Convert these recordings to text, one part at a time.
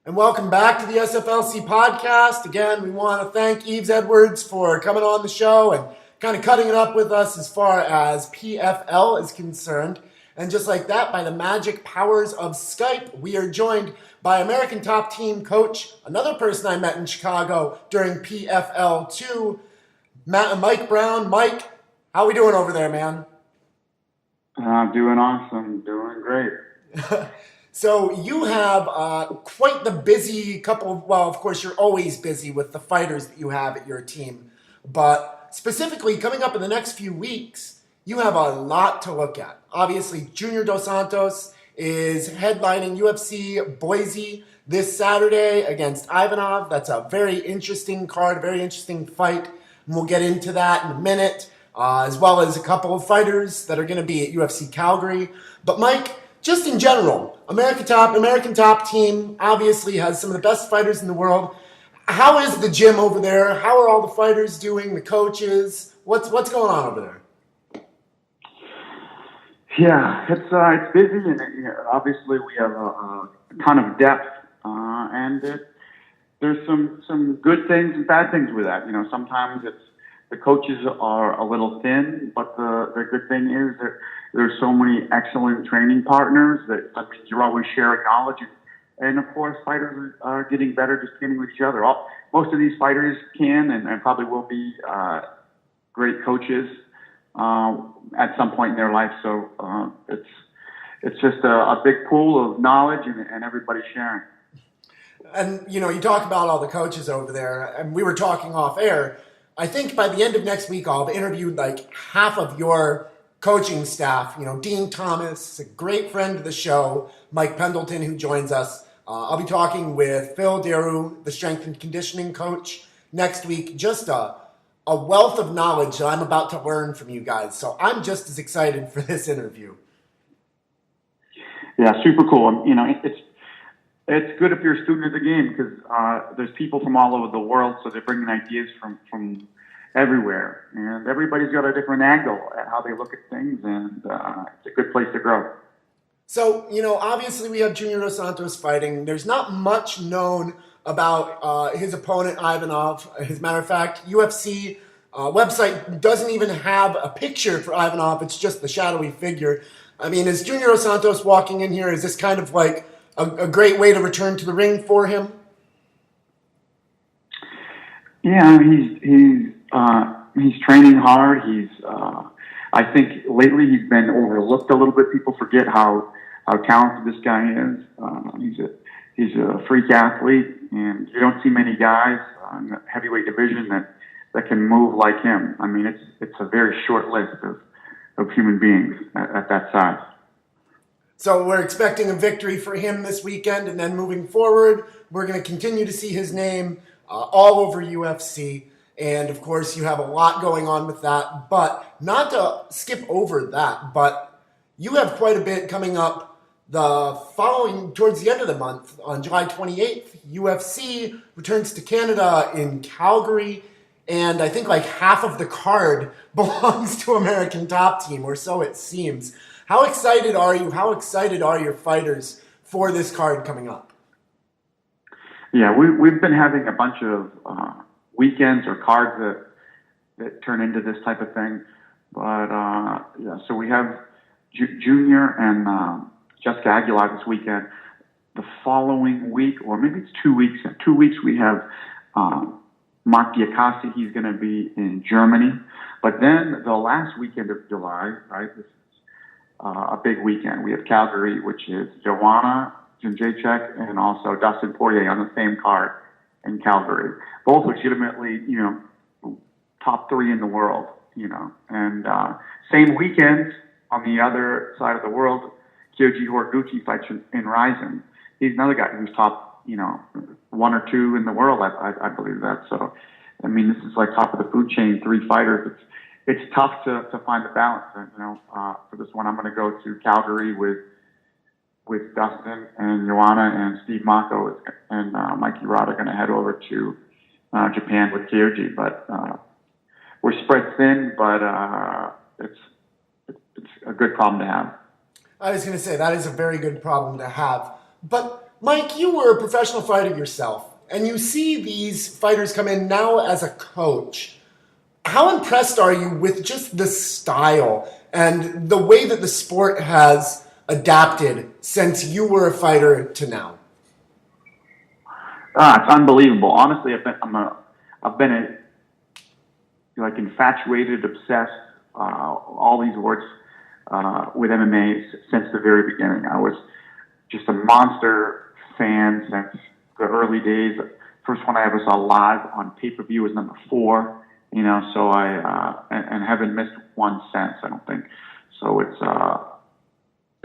And welcome back to the SFLC podcast. Again, we want to thank Yves Edwards for coming on the show and kind of cutting it up with us as far as PFL is concerned. And just like that, by the magic powers of Skype, we are joined by American Top Team coach, another person I met in Chicago during PFL 2, Mike Brown. Mike, how we doing over there, man? Doing awesome. Doing great. So you have quite the busy of course, you're always busy with the fighters that you have at your team. But specifically, coming up in the next few weeks, you have a lot to look at. Obviously, Junior Dos Santos is headlining UFC Boise this Saturday against Ivanov. That's a very interesting card, a very interesting fight. And we'll get into that in a minute, as well as a couple of fighters that are going to be at UFC Calgary. But Mike, just in general, American Top Team obviously has some of the best fighters in the world. How is the gym over there? How are all the fighters doing, the coaches? What's going on over there? Yeah, it's busy, and obviously we have a ton of depth, and there's some good things and bad things with that. Sometimes the coaches are a little thin, but the good thing is that there's so many excellent training partners that you're always sharing knowledge, and of course fighters are getting better just training with each other. Most of these fighters can and probably will be great coaches at some point in their life. So it's just a big pool of knowledge and everybody sharing. And you talk about all the coaches over there, and we were talking off air. I think by the end of next week, I'll have interviewed like half of your coaching staff. Dean Thomas, a great friend of the show, Mike Pendleton, who joins us. I'll be talking with Phil Daru, the strength and conditioning coach, next week. Just a wealth of knowledge that I'm about to learn from you guys. So I'm just as excited for this interview. Yeah, super cool. It's good if you're a student of the game because there's people from all over the world, so they're bringing ideas from everywhere, and everybody's got a different angle at how they look at things, and it's a good place to grow. So, obviously we have Junior Dos Santos fighting. There's not much known about his opponent, Ivanov. As a matter of fact, UFC website doesn't even have a picture for Ivanov. It's just the shadowy figure. Is Junior Dos Santos walking in here? Is this kind of like a great way to return to the ring for him? Yeah, he's training hard. I think lately he's been overlooked a little bit. People forget how talented this guy is. He's a freak athlete, and you don't see many guys in the heavyweight division that can move like him. It's a very short list of human beings at that size. So we're expecting a victory for him this weekend, and then moving forward, we're going to continue to see his name all over UFC. And, of course, you have a lot going on with that. But not to skip over that, but you have quite a bit coming up towards the end of the month. On July 28th, UFC returns to Canada in Calgary. And I think like half of the card belongs to American Top Team, or so it seems. How excited are you? How excited are your fighters for this card coming up? Yeah, we've been having a bunch of weekends or cards that turn into this type of thing. But, so we have Junior and Jessica Aguilar this weekend. The following week, or maybe it's 2 weeks. In 2 weeks, we have Mark Diakasi. He's going to be in Germany. But then the last weekend of July, right, this is a big weekend. We have Calgary, which is Joanna Jędrzejczyk and also Dustin Poirier on the same card in Calgary. Both legitimately, top three in the world, And same weekend on the other side of the world, Kyoji Horiguchi fights in Ryzen. He's another guy who's top, one or two in the world, I believe that. So, this is like top of the food chain, three fighters. It's tough to find the balance. For this one, I'm going to go to Calgary with Dustin and Joanna, and Steve Mako and Mikey Rod are going to head over to Japan with Kyoji. But we're spread thin, but it's a good problem to have. I was going to say that is a very good problem to have. But Mike, you were a professional fighter yourself, and you see these fighters come in now as a coach. How impressed are you with just the style and the way that the sport has adapted since you were a fighter to now? It's unbelievable. Honestly, I've been like infatuated, obsessed, all these words with MMA since the very beginning. I was just a monster fan since the early days. First one I ever saw live on pay-per-view was number 4. So I haven't missed one since, I don't think. So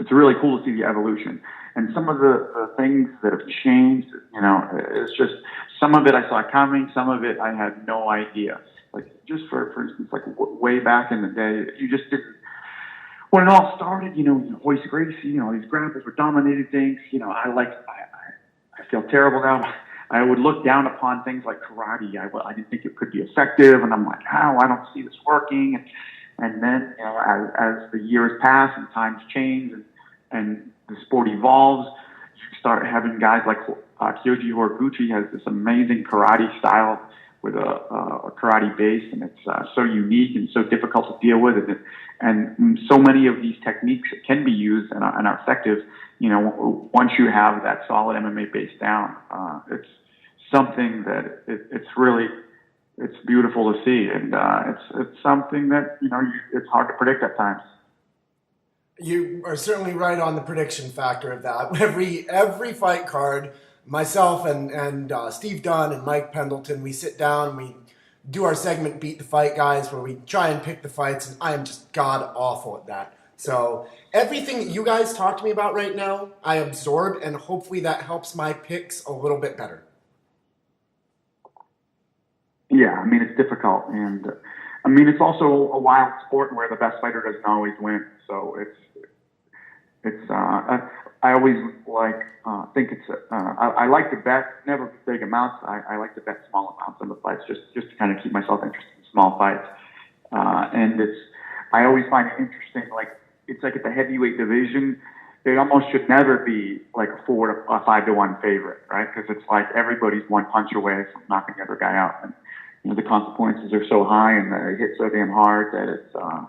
it's really cool to see the evolution. And some of the things that have changed, it's just, some of it I saw coming, some of it I had no idea. Like, just for instance, like way back in the day, you just didn't, when it all started, Royce Gracie, these grapplers were dominating things. I feel terrible now. I would look down upon things like karate. I didn't think it could be effective, and I'm like, how? I don't see this working. And then, as the years pass and times change and the sport evolves, you start having guys like Kyoji Horiguchi has this amazing karate style with a karate base, and it's so unique and so difficult to deal with, and so many of these techniques can be used and are effective. Once you have that solid MMA base down, it's something that it's beautiful to see, and it's something that it's hard to predict at times. You are certainly right on the prediction factor of that. Every fight card, myself and Steve Dunn and Mike Pendleton, we sit down, we do our segment Beat the Fight Guys, where we try and pick the fights, and I am just god awful at that. So everything that you guys talk to me about right now, I absorb, and hopefully that helps my picks a little bit better. Yeah, it's difficult, and it's also a wild sport where the best fighter doesn't always win. So I always think I like to bet, never big amounts. I like to bet small amounts on the fights just to kind of keep myself interested in small fights. And I always find it interesting. It's like at the heavyweight division, it almost should never be like a 5-1 favorite, right? Because it's like everybody's one punch away from knocking the other guy out, and the consequences are so high and they hit so damn hard that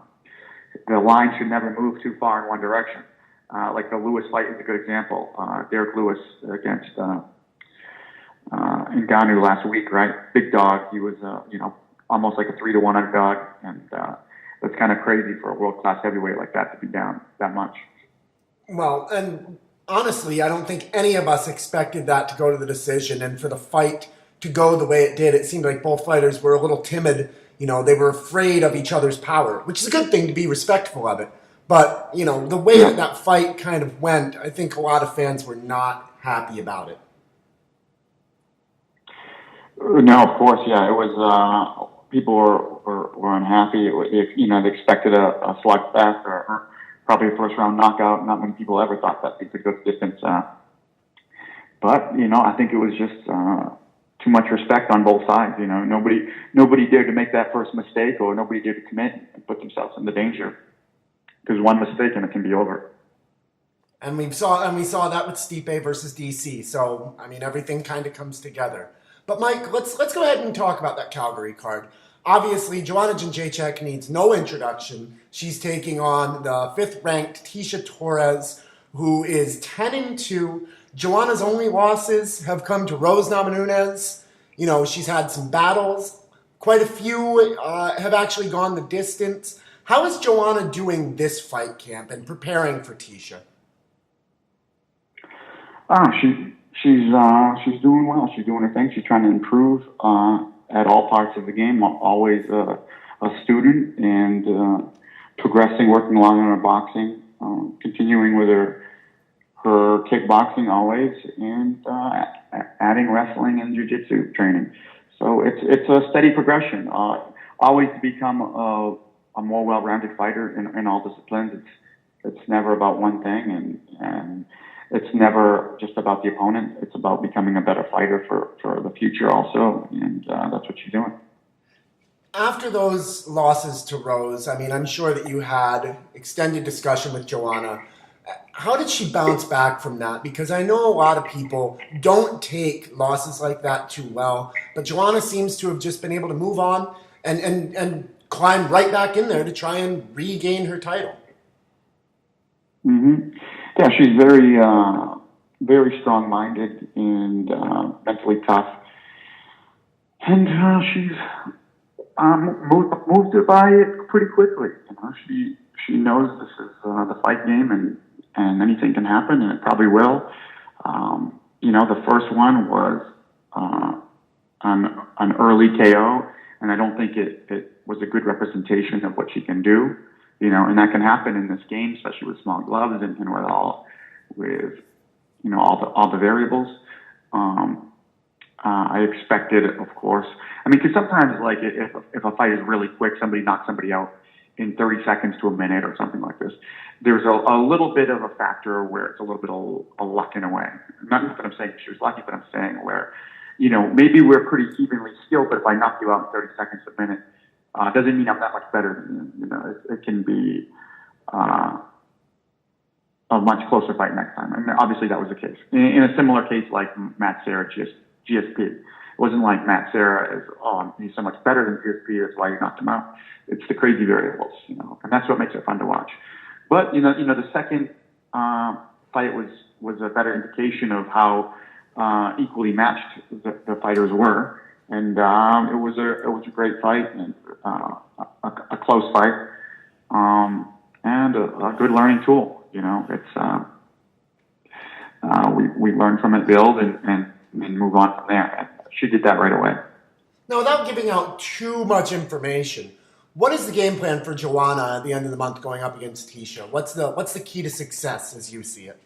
the line should never move too far in one direction. Like the Lewis fight is a good example. Derek Lewis against Ngannou last week, right? Big dog. He was, almost like a 3-1 underdog, and that's kind of crazy for a world-class heavyweight like that to be down that much. Well, and honestly, I don't think any of us expected that to go to the decision, and for the fight to go the way it did. It seemed like both fighters were a little timid. They were afraid of each other's power, which is a good thing, to be respectful of it. But, the way that fight kind of went, I think a lot of fans were not happy about it. No, of course, yeah. It was, people were unhappy. They expected a slugfest or probably a first-round knockout. Not many people ever thought that they could go the distance. But, I think it was just too much respect on both sides. Nobody dared to make that first mistake, or nobody dared to commit and put themselves into danger. Because one mistake and it can be over. And we saw that with Stipe versus DC. So everything kind of comes together. But Mike, let's go ahead and talk about that Calgary card. Obviously, Joanna Jędrzejczyk needs no introduction. She's taking on the 5th-ranked Tecia Torres, who is 10-2. Joanna's only losses have come to Rose Namajunas. She's had some battles. Quite a few have actually gone the distance. How is Joanna doing this fight camp and preparing for Tecia? She's doing well. She's doing her thing. She's trying to improve at all parts of the game. Always a student and progressing, working along on her boxing, continuing with her kickboxing always, and adding wrestling and jiu-jitsu training. So it's a steady progression. Always to become a more well-rounded fighter in all disciplines. It's never about one thing, and it's never just about the opponent. It's about becoming a better fighter for the future also, and that's what she's doing. After those losses to Rose, I'm sure that you had extended discussion with Joanna. How did she bounce back from that? Because I know a lot of people don't take losses like that too well, but Joanna seems to have just been able to move on and climb right back in there to try and regain her title. Hmm. Yeah, she's very strong-minded and mentally tough, and she's moved it by it pretty quickly. She knows this is the fight game, and anything can happen, and it probably will. The first one was an early KO, and I don't think it was a good representation of what she can do. And that can happen in this game, especially with small gloves and with all the variables. I expected, of course. I mean, because sometimes, like, if a fight is really quick, somebody knocks somebody out in 30 seconds to a minute or something like this, there's a little bit of a factor where it's a little bit of luck in a way. Not that I'm saying she was lucky, but I'm saying where, maybe we're pretty evenly skilled, but if I knock you out in 30 seconds a minute, doesn't mean I'm that much better than you. It can be a much closer fight next time. And obviously that was the case. In a similar case like Matt Serra, GSP. It wasn't like Matt Serra is, he's so much better than GSP, that's why you knocked him out. It's the crazy variables, and that's what makes it fun to watch. But, the second fight was a better indication of how equally matched the fighters were. And it was a great fight and a close fight, and a good learning tool. It's we learn from it, build, and move on from there. And she did that right away. Now, without giving out too much information, what is the game plan for Joanna at the end of the month going up against Tisha? What's the key to success as you see it?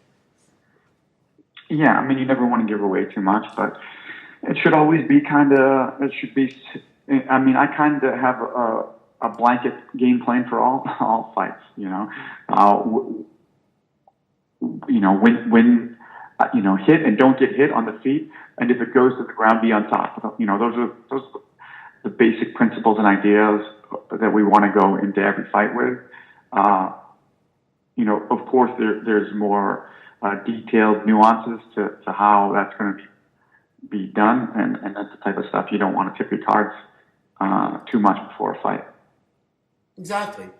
Yeah, I mean, you never want to give away too much, but it should always be it should be, I mean, I kind of have a blanket game plan for all fights, when hit and don't get hit on the feet. And if it goes to the ground, be on top. Those are the basic principles and ideas that we want to go into every fight with. Of course, there's more detailed nuances to how that's going to be done, and that's the type of stuff you don't want to tip your cards too much before a fight. Exactly.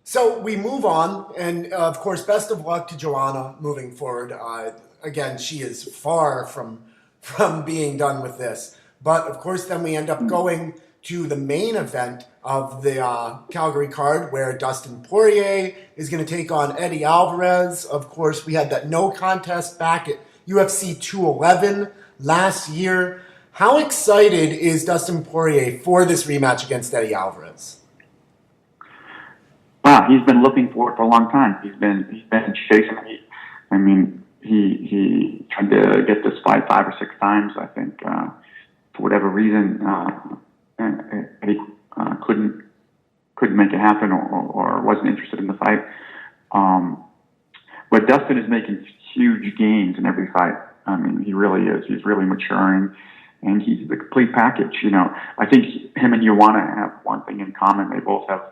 So we move on, and of course, best of luck to Joanna moving forward. Again, she is far from being done with this. But of course, then we end up going to the main event of the Calgary card, where Dustin Poirier is going to take on Eddie Alvarez. Of course, we had that no contest back at UFC 211 last year. How excited is Dustin Poirier for this rematch against Eddie Alvarez? Wow, he's been looking for it for a long time. He's been chasing it. He tried to get this fight 5 or 6 times, I think, for whatever reason, he couldn't make it happen or wasn't interested in the fight. But Dustin is making huge gains in every fight. I mean, he really is. He's really maturing, and he's the complete package. I think him and Joanna have one thing in common. They both have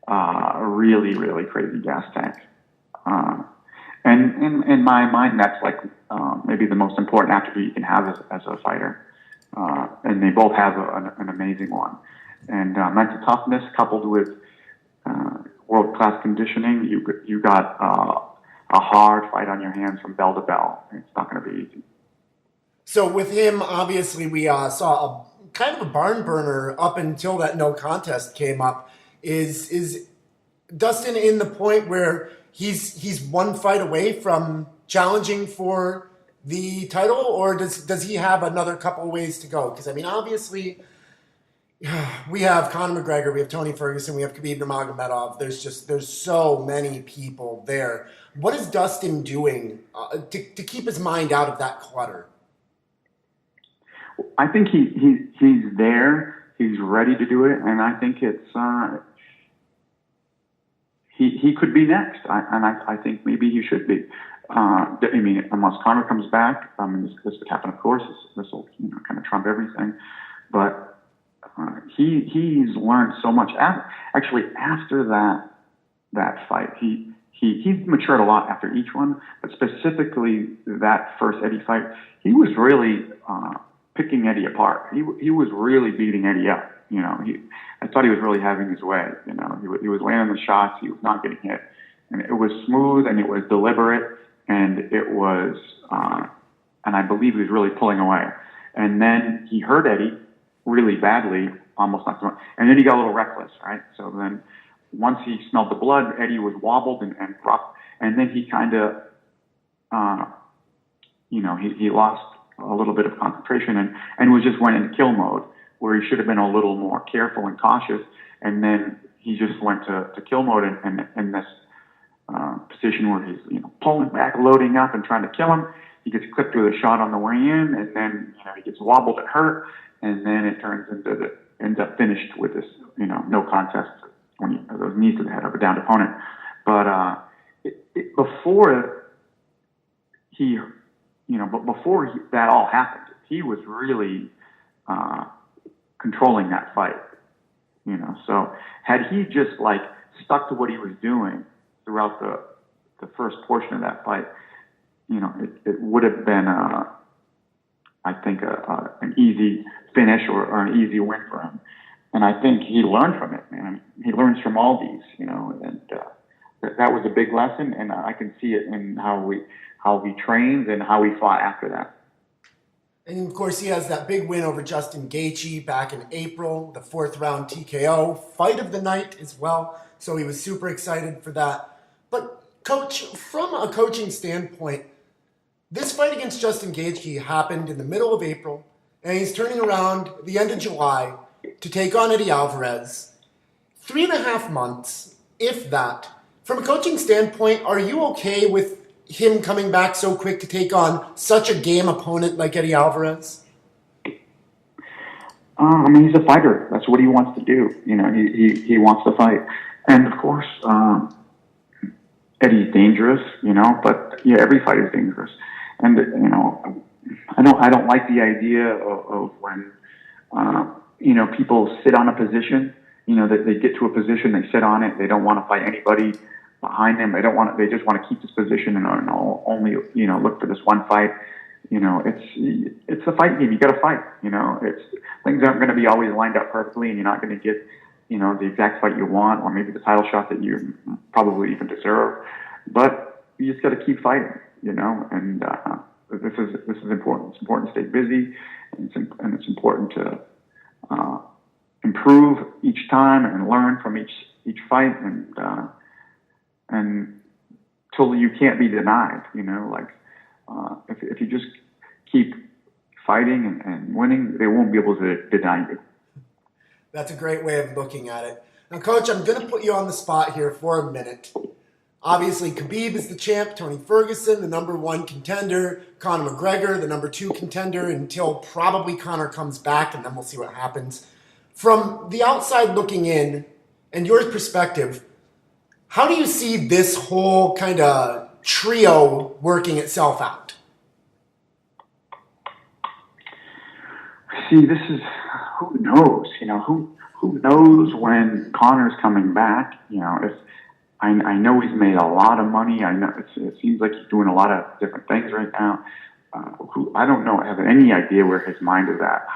a really, really crazy gas tank. And in my mind, that's maybe the most important attribute you can have as a fighter. And they both have an amazing one. And mental toughness coupled with world-class conditioning, you got a hard fight on your hands from bell to bell. It's not going to be easy. So with him, obviously, we saw a kind of a barn burner up until that no contest came up. Is Dustin in the point where he's one fight away from challenging for the title, or does he have another couple ways to go? Because I mean, obviously, we have Conor McGregor, we have Tony Ferguson, we have Khabib Nurmagomedov. There's so many people there. What is Dustin doing to keep his mind out of that clutter? I think he's there. He's ready to do it, and I think it's he could be next. I think maybe he should be. I mean, unless Conor comes back, this would happen, of course. This will kind of trump everything. But he's learned so much. Actually, after that fight, he he's matured a lot after each one, but specifically that first Eddie fight, he was really picking Eddie apart. He was really beating Eddie up. I thought he was really having his way. He was landing the shots. He was not getting hit, and it was smooth and it was deliberate, and it was, and I believe he was really pulling away. And then he hurt Eddie really badly, almost knocked him out. And then he got a little reckless, right? So then once he smelled the blood, Eddie was wobbled and rough, and then he kind of, he lost a little bit of concentration and was just went into kill mode, where he should have been a little more careful and cautious, and then he just went to kill mode in this position where he's pulling back, loading up, and trying to kill him. He gets clipped with a shot on the way in, and then he gets wobbled and hurt, and then it turns into ends up finished with this no contest when those knees to the head of a downed opponent. But before that all happened, he was really controlling that fight. So had he just stuck to what he was doing throughout the first portion of that fight, it would have been I think an easy finish or an easy win for him. And I think he learned from it, man. He learns from all these, and that was a big lesson, and I can see it in how he trains and how he fought after that. And of course, he has that big win over Justin Gaethje back in April, the 4th round TKO, fight of the night as well. So he was super excited for that. But Coach, from a coaching standpoint, this fight against Justin Gaethje happened in the middle of April, and he's turning around at the end of July to take on Eddie Alvarez. 3.5 months, if that. From a coaching standpoint, are you okay with him coming back so quick to take on such a game opponent like Eddie Alvarez? He's a fighter. That's what he wants to do. He wants to fight. And of course, Eddie's dangerous, but yeah, every fight is dangerous. And, I don't like the idea of when, people sit on a position, that they get to a position, they sit on it, they don't want to fight anybody behind them. They just want to keep this position and only, look for this one fight. It's a fight game. You got to fight. Things aren't going to be always lined up perfectly, and you're not going to get, the exact fight you want, or maybe the title shot that you probably even deserve. But you just got to keep fighting, and this is important. It's important to stay busy, and it's important to improve each time and learn from each fight, and till you can't be denied. If you just keep fighting and winning, they won't be able to deny you. That's a great way of looking at it. Now, Coach, I'm going to put you on the spot here for a minute. Obviously, Khabib is the champ, Tony Ferguson, the number 1 contender, Conor McGregor, the number 2 contender, until probably Conor comes back, and then we'll see what happens. From the outside looking in, and your perspective, how do you see this whole kind of trio working itself out? See, this is, who knows? Who knows when Conor's coming back? If I know he's made a lot of money. I know it seems like he's doing a lot of different things right now. I don't know. I have any idea where his mind is at.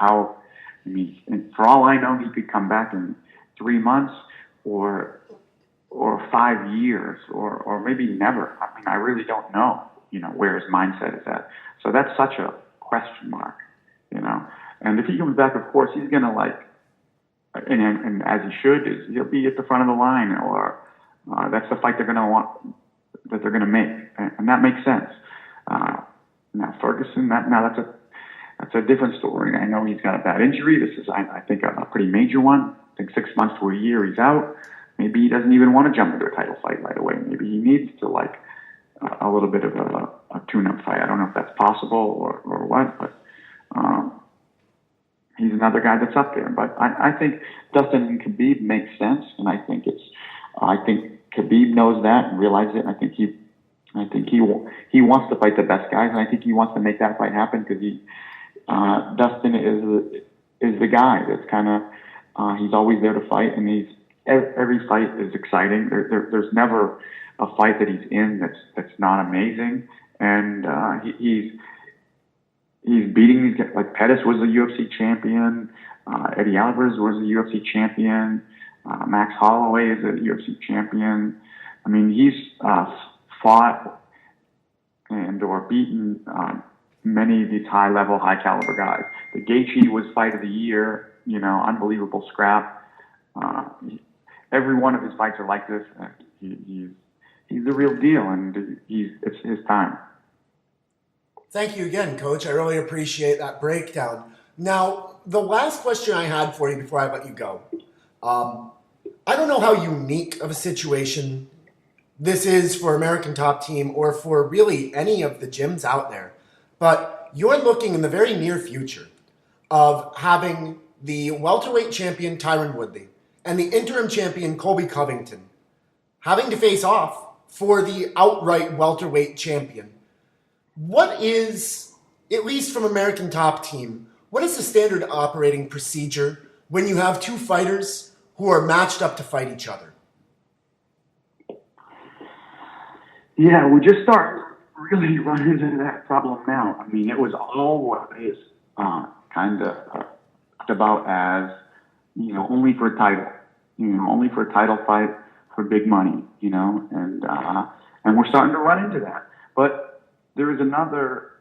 And for all I know, he could come back in 3 months or 5 years or maybe never. I really don't know, where his mindset is at. So that's such a question mark, And if he comes back, of course, he's going to and as he should, he'll be at the front of the line, or that's the fight they're going to want, that they're going to make. And that makes sense. Now Ferguson, that's a different story. I know he's got a bad injury. This is, I think, a pretty major one. I think 6 months to a year he's out. Maybe he doesn't even want to jump into a title fight right away. Maybe he needs to a little bit of a tune-up fight. I don't know if that's possible or what, but he's another guy that's up there. But I think Dustin and Khabib makes sense, and I think Khabib knows that and realizes it. And I think he wants to fight the best guys, and I think he wants to make that fight happen because Dustin is the guy that's kind of he's always there to fight, and every fight is exciting. There's never a fight that he's in that's not amazing, and he's beating these guys. Like Pettis was a UFC champion, Eddie Alvarez was a UFC champion, Max Holloway is a UFC champion. I mean, he's fought and or beaten many of these high-level, high-caliber guys. The Gaethje was fight of the year, unbelievable scrap. Every one of his fights are like this. He's the real deal, and it's his time. Thank you again, Coach. I really appreciate that breakdown. Now, the last question I had for you before I let you go. I don't know how unique of a situation this is for American Top Team or for really any of the gyms out there, but you're looking in the very near future of having the welterweight champion Tyron Woodley and the interim champion Colby Covington having to face off for the outright welterweight champion. What is, at least from American Top Team, what is the standard operating procedure when you have two fighters who are matched up to fight each other? Yeah, we just start really running into that problem now. I mean, it was always kind of about as, only for a title, only for a title fight for big money, and we're starting to run into that. But there is another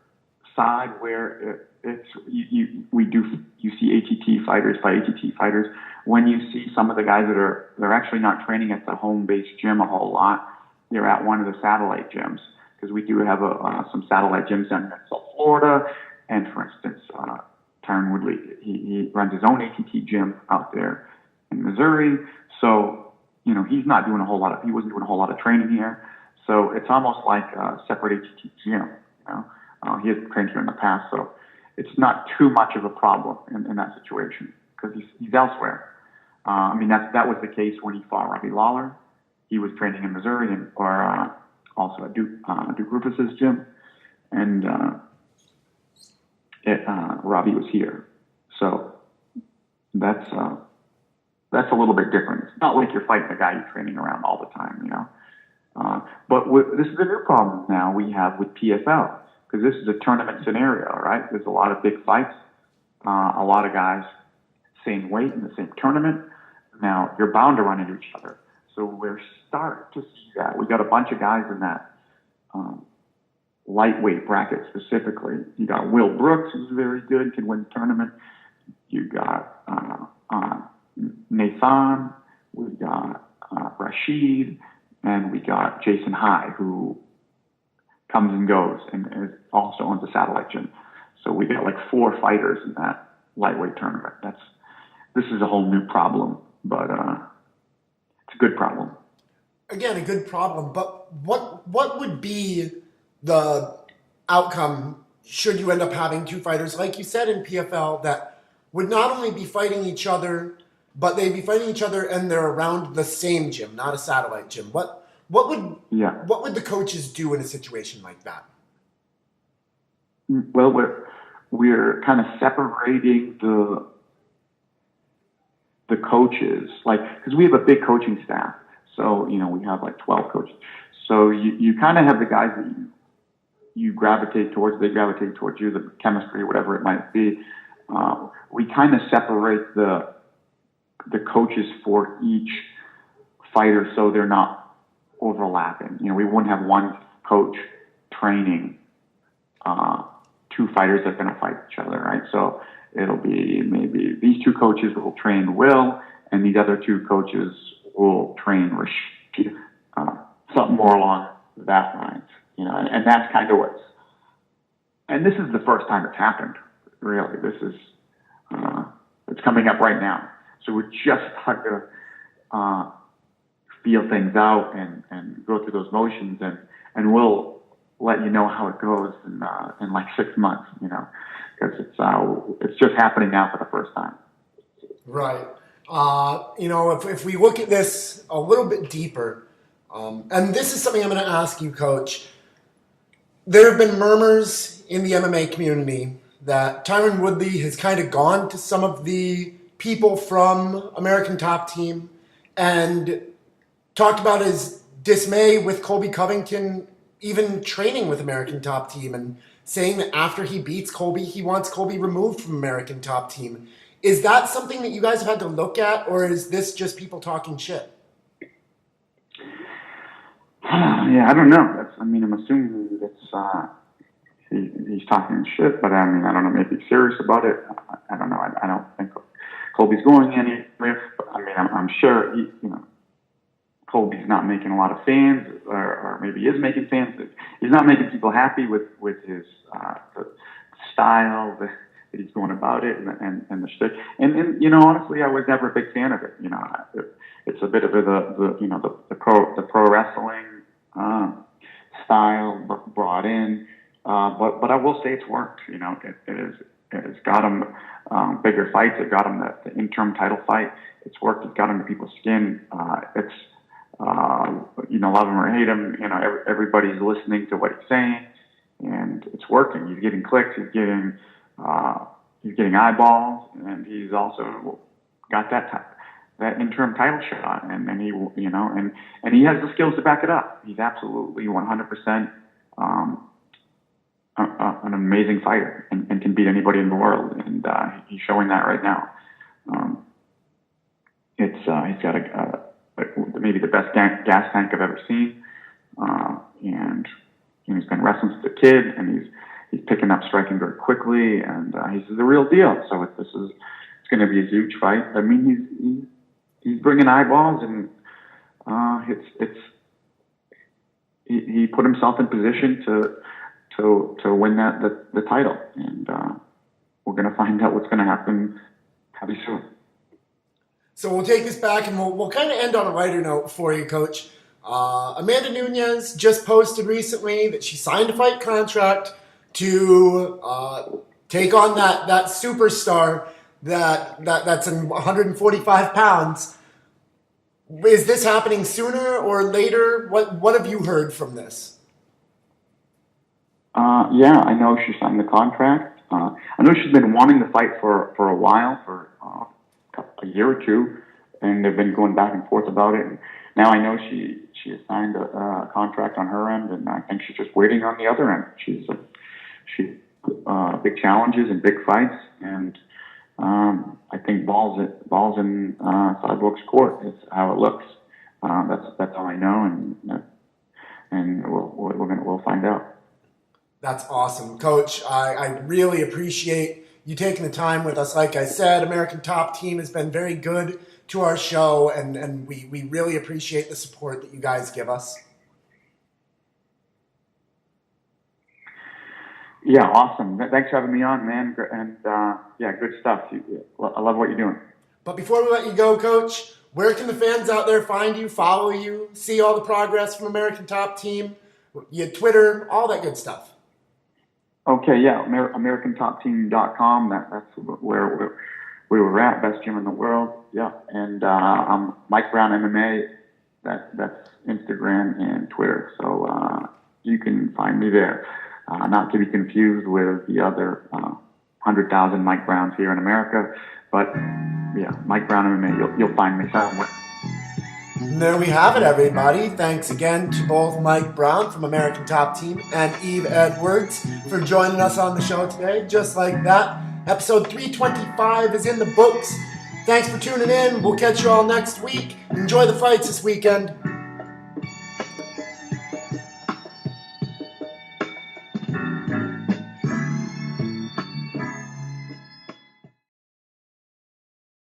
side where you see ATT fighters fight ATT fighters. When you see some of the guys they're actually not training at the home-based gym a whole lot, they're at one of the satellite gyms, because we do have some satellite gyms down in South Florida. And for instance, Tyron Woodley, he runs his own ATT gym out there in Missouri. So, he wasn't doing a whole lot of training here. So it's almost like a separate ATT gym, he has trained here in the past. So it's not too much of a problem in that situation, because he's elsewhere. That was the case when he fought Robbie Lawler. He was training in Missouri or also at Duke Rufus's gym, and Robbie was here. So that's a little bit different. It's not like you're fighting a guy you're training around all the time, But this is a new problem now we have with PFL, because this is a tournament scenario, right? There's a lot of big fights, a lot of guys same weight in the same tournament. Now you're bound to run into each other. So we're starting to see that. We got a bunch of guys in that lightweight bracket specifically. You got Will Brooks, who's very good, can win the tournament. You got Nathan. We got Rashid, and we got Jason High, who comes and goes and also owns a satellite gym. So we got like 4 fighters in that lightweight tournament. This is a whole new problem, but it's a good problem. Again, a good problem, but what would be the outcome should you end up having two fighters, like you said in PFL, that would not only be fighting each other, but they'd be fighting each other and they're around the same gym, not a satellite gym? What would the coaches do in a situation like that? Well, we're kind of separating the coaches, because we have a big coaching staff. So, we have like 12 coaches. So you kind of have the guys that you gravitate towards, they gravitate towards you, the chemistry, whatever it might be. We kind of separate the coaches for each fighter so they're not overlapping. We wouldn't have one coach training 2 fighters that are going to fight each other, right? So it'll be maybe these 2 coaches will train Will, and these other 2 coaches will train Rashid, something more along that lines, and that's kind of and this is the first time it's happened, really. This is, it's coming up right now. So we're just starting to feel things out and go through those motions, and we'll let you know how it goes in like 6 months, because it's just happening now for the first time. Right. If we look at this a little bit deeper, and this is something I'm going to ask you, Coach. There have been murmurs in the MMA community that Tyron Woodley has kind of gone to some of the people from American Top Team and talked about his dismay with Colby Covington even training with American Top Team, and saying that after he beats Colby, he wants Colby removed from American Top Team. Is that something that you guys have had to look at, or is this just people talking shit? Yeah, I don't know. I'm assuming he's talking shit, but I don't know. Maybe he's serious about it. I don't know. I don't think Colby's going anywhere. I'm sure Colby's not making a lot of fans, or maybe he is making fans. He's not making people happy with his the style that he's going about it and the shtick. And honestly, I was never a big fan of it. It's a bit of the pro wrestling style brought in, but I will say it's worked. It's got him bigger fights. It got him the interim title fight. It's worked. It's got him to people's skin. It's love him or hate him. Everybody's listening to what he's saying, and it's working. He's getting clicks. He's getting eyeballs, and he's also got that interim title shot, and he and he has the skills to back it up. He's absolutely 100% an amazing fighter, and can beat anybody in the world, and he's showing that right now. He's got maybe the best gas tank I've ever seen, and he's been wrestling since a kid, and he's picking up striking very quickly, and he's the real deal. So it's going to be a huge fight. He's bringing eyeballs, and he put himself in position to win the title, and we're going to find out what's going to happen pretty soon. So we'll take this back, and we'll kind of end on a lighter note for you, Coach. Amanda Nunes just posted recently that she signed a fight contract to take on that superstar that's in 145 pounds. Is this happening sooner or later? What have you heard from this? Yeah, I know she signed the contract. I know she's been wanting to fight for a while, for a year or two, and they've been going back and forth about it. And now I know she has signed a contract on her end, and I think she's just waiting on the other end. She's big challenges and big fights, and I think balls in Cyborg's court is how it looks. That's all I know, and we'll find out. That's awesome, Coach. I really appreciate you taking the time with us. Like I said, American Top Team has been very good to our show, and we really appreciate the support that you guys give us. Yeah, awesome. Thanks for having me on, man. And good stuff. I love what you're doing. But before we let you go, Coach, where can the fans out there find you, follow you, see all the progress from American Top Team, your Twitter, all that good stuff? Okay, yeah, AmericanTopTeam.com. That's where we were at, best gym in the world. Yeah, and I'm Mike Brown MMA. That's Instagram and Twitter. So you can find me there. Not to be confused with the other 100,000 Mike Browns here in America, but yeah, Mike Brown MMA. You'll find me somewhere. And there we have it, everybody. Thanks again to both Mike Brown from American Top Team and Eve Edwards for joining us on the show today. Just like that, episode 325 is in the books. Thanks for tuning in. We'll catch you all next week. Enjoy the fights this weekend.